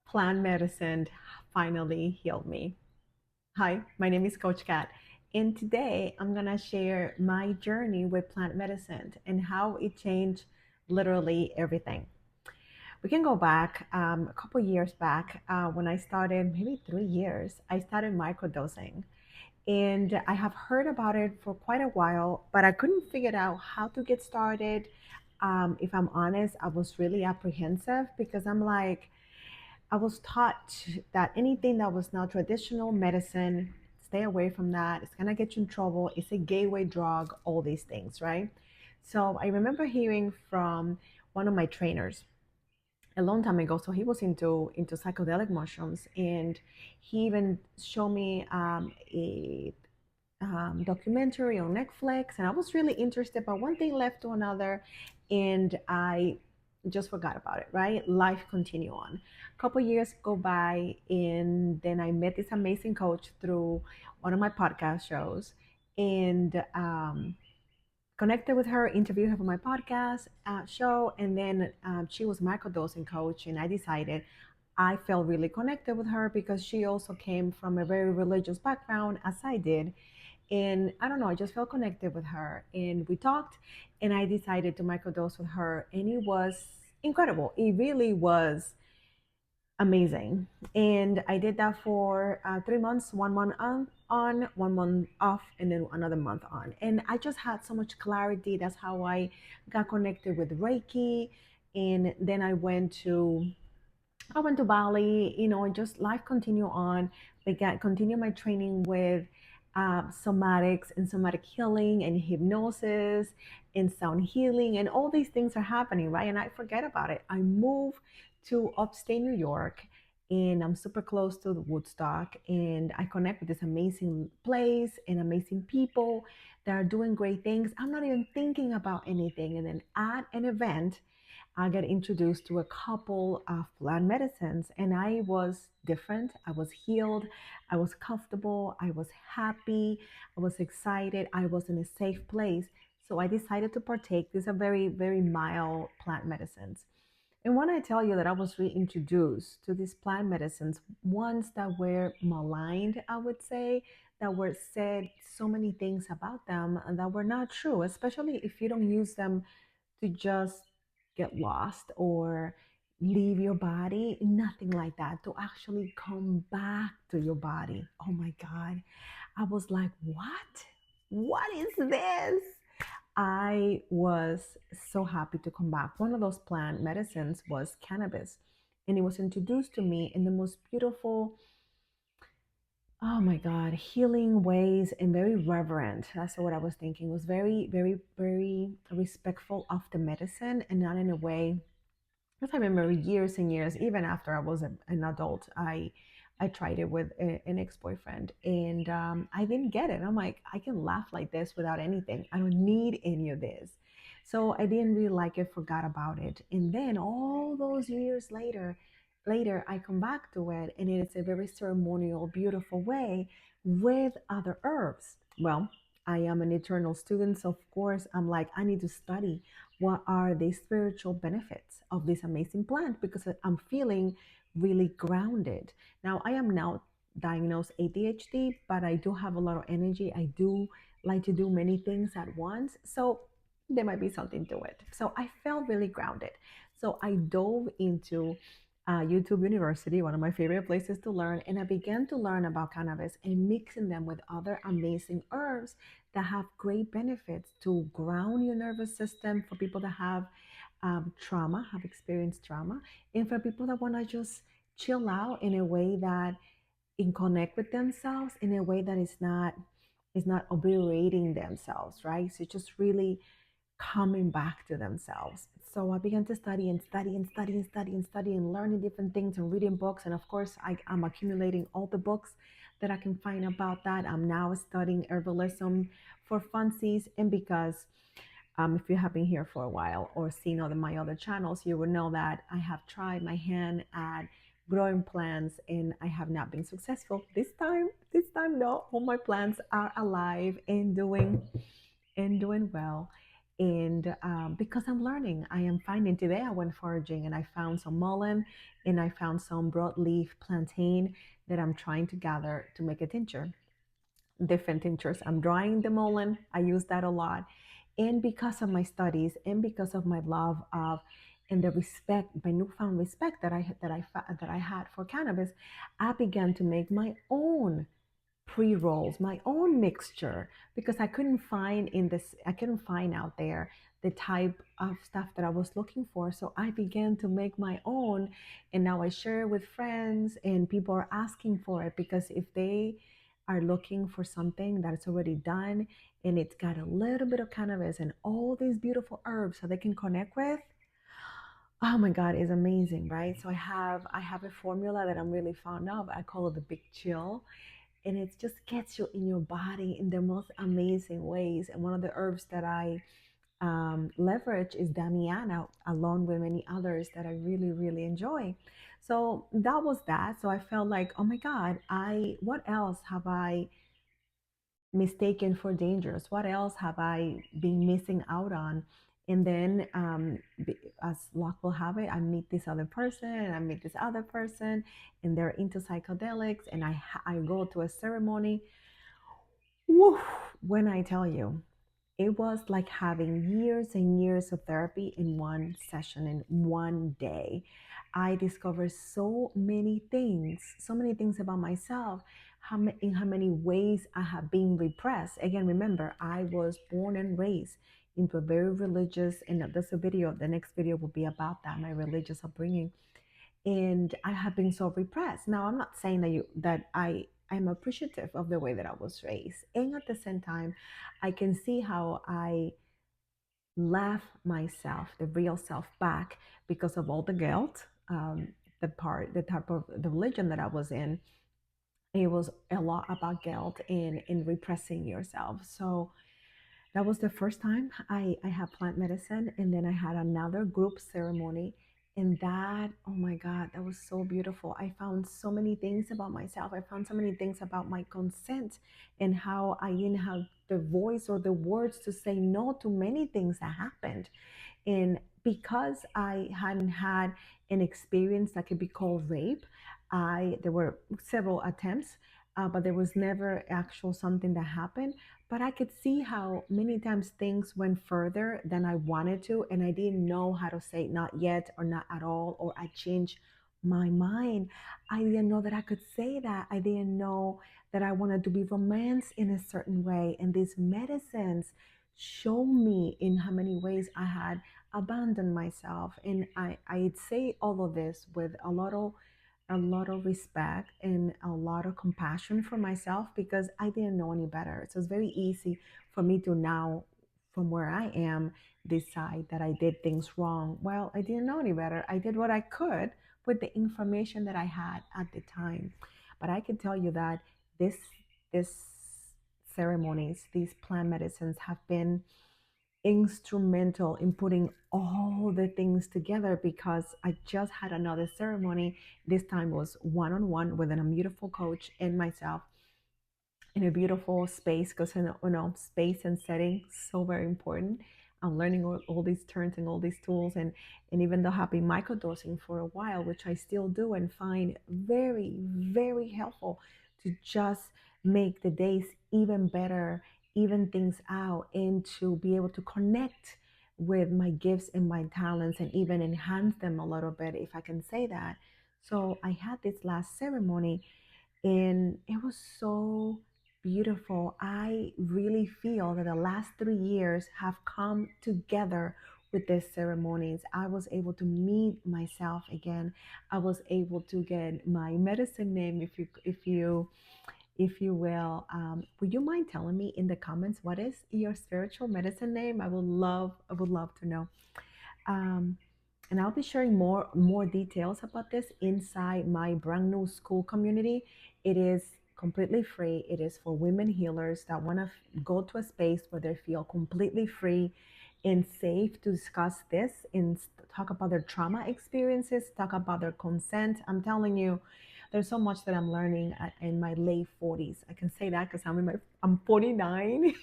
plant medicine finally healed me. Hi, my name is Coach Kat, and today I'm gonna share my journey with plant medicine and how it changed literally everything. We can go back a couple years back when I started, maybe 3 years, I started microdosing. And I have heard about it for quite a while, but I couldn't figure out how to get started. If I'm honest, I was really apprehensive because I'm like, I was taught that anything that was not traditional medicine, stay away from that. It's gonna get you in trouble. It's a gateway drug, all these things, right? So I remember hearing from one of my trainers a long time ago. So he was into psychedelic mushrooms, and he even showed me a documentary on Netflix, and I was really interested. But one thing led to another, and I just forgot about it. Right, life continue on. A couple years go by, and then I met this amazing coach through one of my podcast shows, and connected with her, interviewed her for my podcast show, and then she was microdosing coach, and I decided I felt really connected with her because she also came from a very religious background as I did, and I don't know, I just felt connected with her, and we talked, and I decided to microdose with her, and it was incredible. It really was amazing. And I did that for 3 months, 1 month on, 1 month off, and then another month on. And I just had so much clarity. That's how I got connected with Reiki. And then I went to Bali, and just life continue on. Began continue my training with somatics and somatic healing and hypnosis and sound healing, and all these things are happening, right? And I forget about it. I moved to upstate New York, and I'm super close to the Woodstock, and I connect with this amazing place and amazing people that are doing great things. I'm not even thinking about anything, and then at an event I got introduced to a couple of plant medicines, and I was different. I was healed. I was comfortable. I was happy. I was excited. I was in a safe place. So I decided to partake. These are very, very mild plant medicines. And when I tell you that I was reintroduced to these plant medicines, ones that were maligned, I would say, that were said so many things about them and that were not true, especially if you don't use them to just get lost or leave your body. Nothing like that. To actually come back to your body. Oh my God. I was like, what? What is this? I was so happy to come back. One of those plant medicines was cannabis, and it was introduced to me in the most beautiful, oh my God, healing ways and very reverent. That's what I was thinking. It was very, very, very respectful of the medicine and not in a way. Because I remember years and years, even after I was an adult, I tried it with an ex-boyfriend, and I didn't get it. I'm like, I can laugh like this without anything. I don't need any of this. So I didn't really like it, forgot about it. And then all those years later I come back to it, and it's a very ceremonial, beautiful way with other herbs. Well, I am an eternal student, so of course I'm like, I need to study what are the spiritual benefits of this amazing plant because I'm feeling really grounded. Now, I am now diagnosed ADHD, but I do have a lot of energy. I do like to do many things at once. So there might be something to it. So I felt really grounded. So I dove into YouTube University, one of my favorite places to learn, and I began to learn about cannabis and mixing them with other amazing herbs that have great benefits to ground your nervous system for people that have trauma, have experienced trauma, and for people that want to just chill out in a way that in connect with themselves in a way that is not obliterating themselves, right? So just really coming back to themselves. So I began to study and study and study and study and study and learning different things and reading books. And of course, I'm accumulating all the books that I can find about that. I'm now studying herbalism for funsies, and because if you have been here for a while or seen other my other channels, you will know that I have tried my hand at growing plants and I have not been successful. This time no, all my plants are alive and doing well. And because I'm learning, I am finding. Today I went foraging and I found some mullein and I found some broadleaf plantain that I'm trying to gather to make a tincture, different tinctures. I'm drying the mullein. I use that a lot. And because of my studies and because of my love of and the respect, my newfound respect that I had for cannabis, I began to make my own pre-rolls, my own mixture, because I couldn't find out there the type of stuff that I was looking for. So I began to make my own, and now I share it with friends, and people are asking for it because if they are looking for something that's already done and it's got a little bit of cannabis and all these beautiful herbs so they can connect with, oh my God, it's amazing, right? So I have a formula that I'm really fond of. I call it the big chill, and it just gets you in your body in the most amazing ways. And one of the herbs that I leverage is Damiana, along with many others that I really, really enjoy. So that was that. So I felt like, oh my God, I what else have I mistaken for dangerous? What else have I been missing out on? And then, as luck will have it, I meet this other person, and I meet this other person, and they're into psychedelics, and I go to a ceremony. Woo, when I tell you, it was like having years and years of therapy in one session, in one day. I discovered so many things about myself, in how many ways I have been repressed. Again, remember, I was born and raised into a very religious, and there's a video, the next video will be about that, my religious upbringing. And I have been so repressed. Now, I'm not saying I'm appreciative of the way that I was raised. And at the same time, I can see how I left myself, the real self, back because of all the guilt. The type of the religion that I was in, it was a lot about guilt and repressing yourself. So that was the first time I had plant medicine. And then I had another group ceremony. And that, oh my God, that was so beautiful. I found so many things about myself. I found so many things about my consent and how I didn't have the voice or the words to say no to many things that happened. And because I hadn't had an experience that could be called rape, I there were several attempts, but there was never actual something that happened. But I could see how many times things went further than I wanted to, and I didn't know how to say not yet or not at all, or I changed my mind. I didn't know that I could say that. I didn't know that I wanted to be romanced in a certain way. And these medicines show me in how many ways I had abandoned myself. And I'd say all of this with a lot of respect and a lot of compassion for myself because I didn't know any better. So it's very easy for me to now, from where I am, decide that I did things wrong. Well, I didn't know any better. I did what I could with the information that I had at the time. But I can tell you that this ceremonies, these plant medicines have been instrumental in putting all the things together because I just had another ceremony. This time was one on one with a beautiful coach and myself in a beautiful space because space and setting so very important. I'm learning all these terms and all these tools, and even though I've been microdosing for a while, which I still do and find very very helpful to just make the days even better, even things out, and to be able to connect with my gifts and my talents and even enhance them a little bit, if I can say that. So I had this last ceremony and it was so beautiful. I really feel that the last 3 years have come together with these ceremonies. I was able to meet myself again. I was able to get my medicine name, if you will. Would you mind telling me in the comments what is your spiritual medicine name? I would love to know. Um, and I'll be sharing more details about this inside my brand new school community. It is completely free. It is for women healers that want to go to a space where they feel completely free and safe to discuss this and talk about their trauma experiences, talk about their consent. I'm telling you, there's so much that I'm learning in my late 40s. I can say that because I'm 49.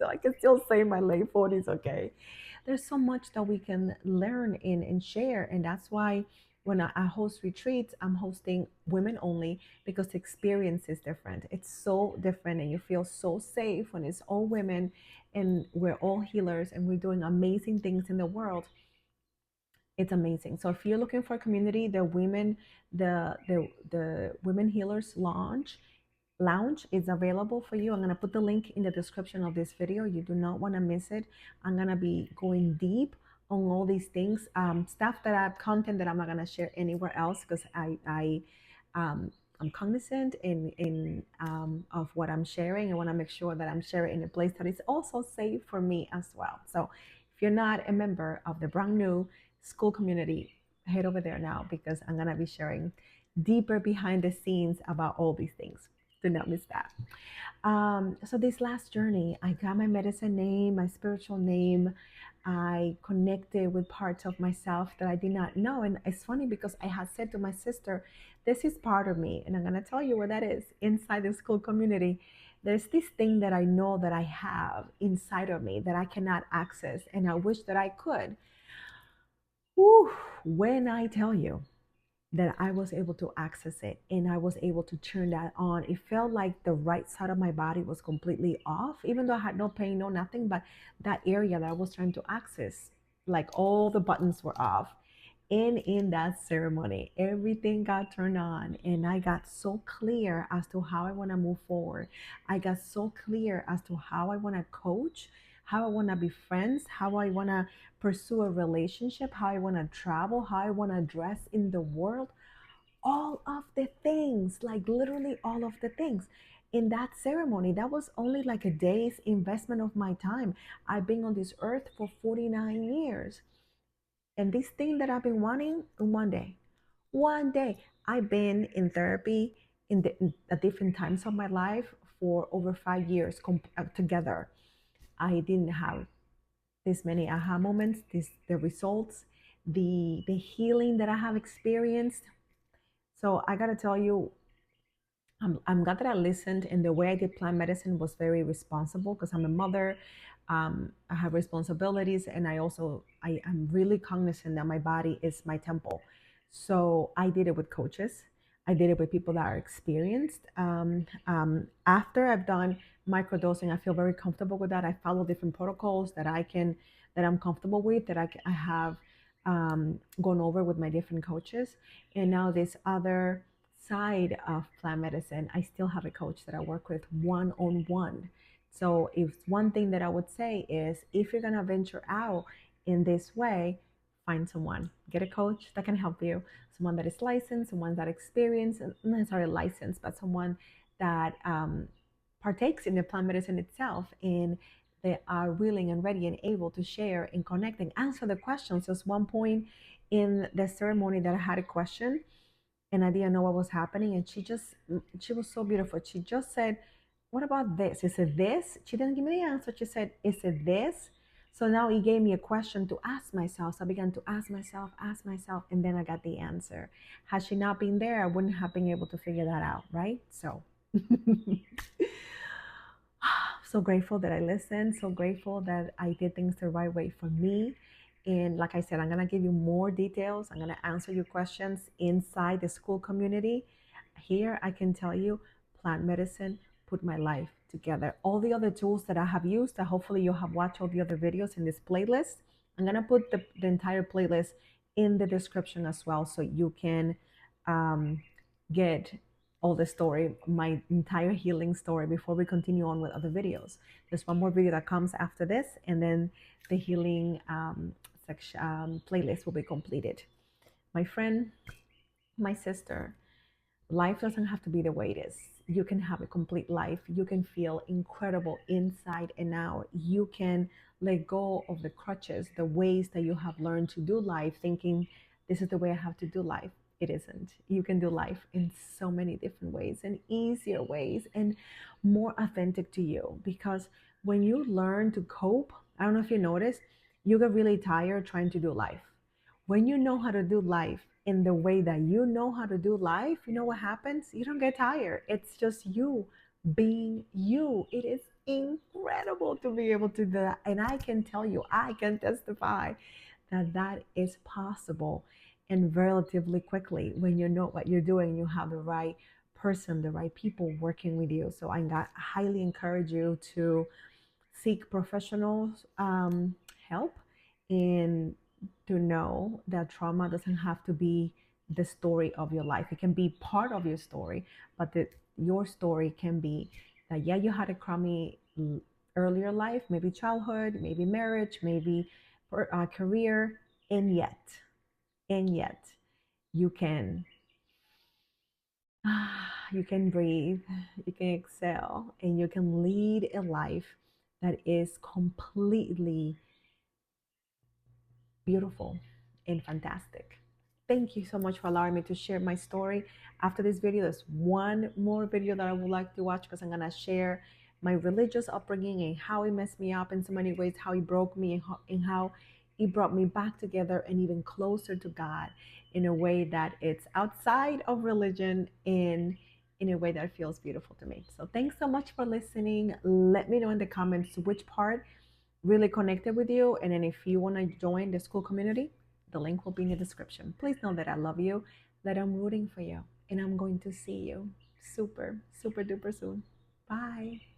So I can still say my late 40s, okay? There's so much that we can learn in and share. And that's why when I host retreats, I'm hosting women only because the experience is different. It's so different, and you feel so safe when it's all women and we're all healers and we're doing amazing things in the world. It's amazing. So if you're looking for a community, the Women Healers Lounge is available for you. I'm gonna put the link in the description of this video. You do not want to miss it. I'm gonna be going deep on all these things, stuff that I've content that I'm not gonna share anywhere else because um, I'm cognizant in of what I'm sharing. I want to make sure that I'm sharing in a place that is also safe for me as well. So if you're not a member of the brand new school community, head over there now because I'm gonna be sharing deeper behind the scenes about all these things. Do not miss that. So this last journey, I got my medicine name, my spiritual name. I connected with parts of myself that I did not know. And it's funny because I had said to my sister, this is part of me. And I'm going to tell you what that is inside the school community. There's this thing that I know that I have inside of me that I cannot access. And I wish that I could. Whew, when I tell you that I was able to access it and I was able to turn that on. It felt like the right side of my body was completely off, even though I had no pain, no nothing, but that area that I was trying to access, like all the buttons were off. And in that ceremony, everything got turned on, and I got so clear as to how I want to move forward. I got so clear as to how I want to coach, how I want to be friends, how I want to pursue a relationship, how I want to travel, how I want to dress in the world. All of the things, like literally all of the things. In that ceremony, that was only like a day's investment of my time. I've been on this earth for 49 years. And this thing that I've been wanting, one day, I've been in therapy at different times of my life for over 5 years together. I didn't have this many aha moments, the results, the healing that I have experienced. So I gotta tell you, I'm glad that I listened, and the way I did plant medicine was very responsible because I'm a mother. I have responsibilities, and I am really cognizant that my body is my temple. So I did it with coaches. I did it with people that are experienced. After I've done microdosing, I feel very comfortable with that. I follow different protocols that I'm comfortable with, I have gone over with my different coaches, and now this other side of plant medicine, I still have a coach that I work with one on one. So, if one thing that I would say is if you're going to venture out in this way, find someone, get a coach that can help you, someone that is licensed, someone that experienced, not necessarily licensed, but someone that partakes in the plant medicine itself, and they are willing and ready and able to share and connect and answer the questions. There's one point in the ceremony that I had a question and I didn't know what was happening. And she was so beautiful. She just said, "What about this? Is it this?" She didn't give me the answer. She said, "Is it this?" So now it gave me a question to ask myself. So I began to ask myself, and then I got the answer. Had she not been there, I wouldn't have been able to figure that out, right? So so grateful that I listened, so grateful that I did things the right way for me. And like I said, I'm going to give you more details. I'm going to answer your questions inside the school community. Here, I can tell you, plant medicine put my life together. All the other tools that I have used, that hopefully you have watched all the other videos in this playlist. I'm going to put the entire playlist in the description as well so you can um, get all the story, my entire healing story before we continue on with other videos. There's one more video that comes after this, and then the healing section playlist will be completed. My friend, my sister, life doesn't have to be the way it is. You can have a complete life. You can feel incredible inside and out. You can let go of the crutches, the ways that you have learned to do life, thinking this is the way I have to do life. It isn't. You can do life in so many different ways and easier ways and more authentic to you. Because when you learn to cope, I don't know if you notice, you get really tired trying to do life. When you know how to do life in the way that you know how to do life, you know what happens? You don't get tired. It's just you being you. It is incredible to be able to do that. And I can tell you, I can testify that that is possible and relatively quickly when you know what you're doing, you have the right person, the right people working with you. So highly encourage you to seek professional help and to know that trauma doesn't have to be the story of your life. It can be part of your story, but your story can be that, yeah, you had a crummy earlier life, maybe childhood, maybe marriage, maybe career, and yet you can you can breathe, you can exhale, and you can lead a life that is completely beautiful and fantastic. Thank you so much for allowing me to share my story. After this video, there's one more video that I would like to watch because I'm going to share my religious upbringing and how it messed me up in so many ways, how it broke me, and how it brought me back together and even closer to God in a way that it's outside of religion and in a way that feels beautiful to me. So thanks so much for listening. Let me know in the comments which part really connected with you. And then if you want to join the school community, the link will be in the description. Please know that I love you, that I'm rooting for you, and I'm going to see you super, super duper soon. Bye.